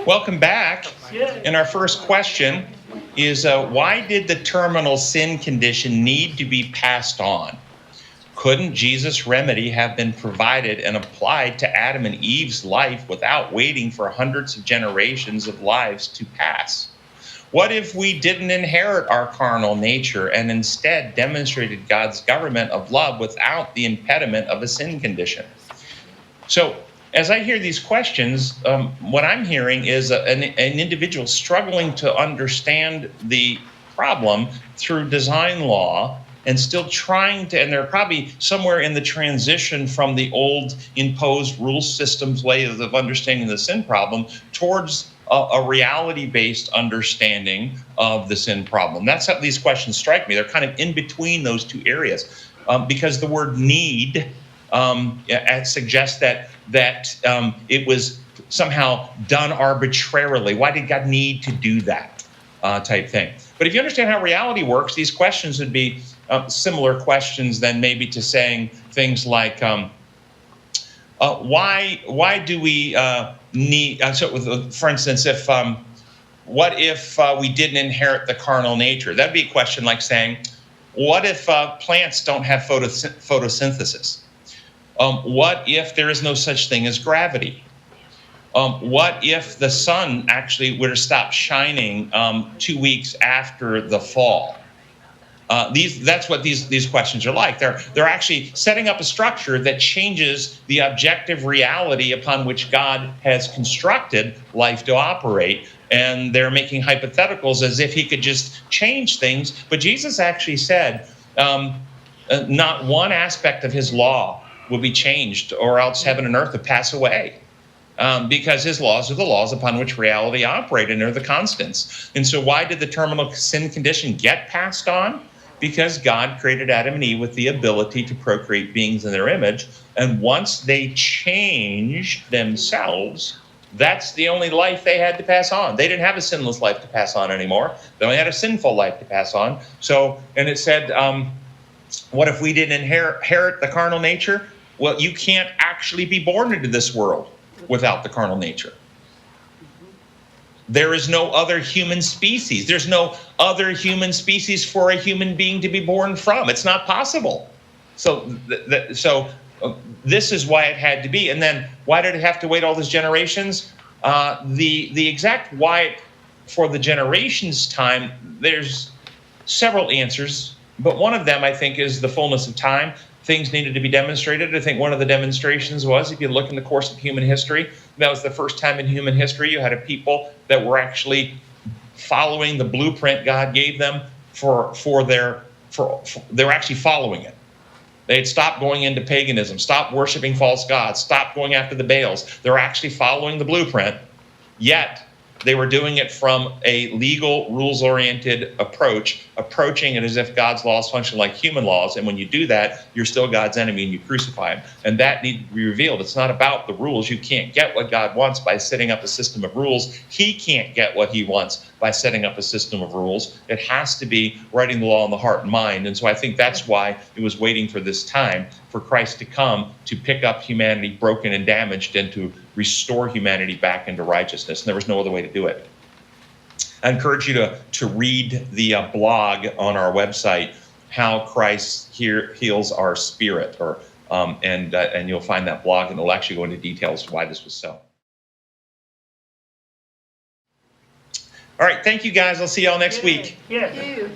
Welcome back. And our first question is, why did the terminal sin condition need to be passed on? Couldn't Jesus' remedy have been provided and applied to Adam and Eve's life without waiting for hundreds of generations of lives to pass? What if we didn't inherit our carnal nature and instead demonstrated God's government of love without the impediment of a sin condition? So, as I hear these questions, what I'm hearing is an individual struggling to understand the problem through design law and still trying to, and they're probably somewhere in the transition from the old imposed rule systems ways of understanding the sin problem towards a reality-based understanding of the sin problem. That's how these questions strike me. They're kind of in between those two areas, because the word need suggests that it was somehow done arbitrarily. Why did God need to do that type thing? But if you understand how reality works, these questions would be similar questions than maybe to saying things like, why do we need, for instance, what if we didn't inherit the carnal nature? That'd be a question like saying, what if plants don't have photosynthesis? What if there is no such thing as gravity? What if the sun actually were to stop shining 2 weeks after the fall? That's what these questions are like. They're actually setting up a structure that changes the objective reality upon which God has constructed life to operate. And they're making hypotheticals as if he could just change things. But Jesus actually said not one aspect of his law will be changed, or else heaven and earth would pass away. Because his laws are the laws upon which reality operates, and they're the constants. And so why did the terminal sin condition get passed on? Because God created Adam and Eve with the ability to procreate beings in their image. And once they changed themselves, that's the only life they had to pass on. They didn't have a sinless life to pass on anymore. They only had a sinful life to pass on. So, and it said, what if we didn't inherit the carnal nature? Well, you can't actually be born into this world without the carnal nature. There is no other human species. There's no other human species for a human being to be born from. It's not possible. So this is why it had to be. And then why did it have to wait all those generations? The exact why for the generations time, there's several answers. But one of them, I think, is the fullness of time. Things needed to be demonstrated. I think one of the demonstrations was, if you look in the course of human history, that was the first time in human history you had a people that were actually following the blueprint God gave them they were actually following it. They had stopped going into paganism, stopped worshiping false gods, stopped going after the Baals. They're actually following the blueprint, yet they were doing it from a legal, rules-oriented approach, approaching it as if God's laws function like human laws. And when you do that, you're still God's enemy and you crucify him. And that needed to be revealed. It's not about the rules. You can't get what God wants by setting up a system of rules. He can't get what he wants by setting up a system of rules. It has to be writing the law in the heart and mind. And so I think that's why it was waiting for this time for Christ to come to pick up humanity broken and damaged and to restore humanity back into righteousness. And there was no other way to do it. I encourage you to read the blog on our website, How Christ Heals Our Spirit, and you'll find that blog, and it'll actually go into details why this was so. All right, thank you guys. I'll see y'all next week. Yeah.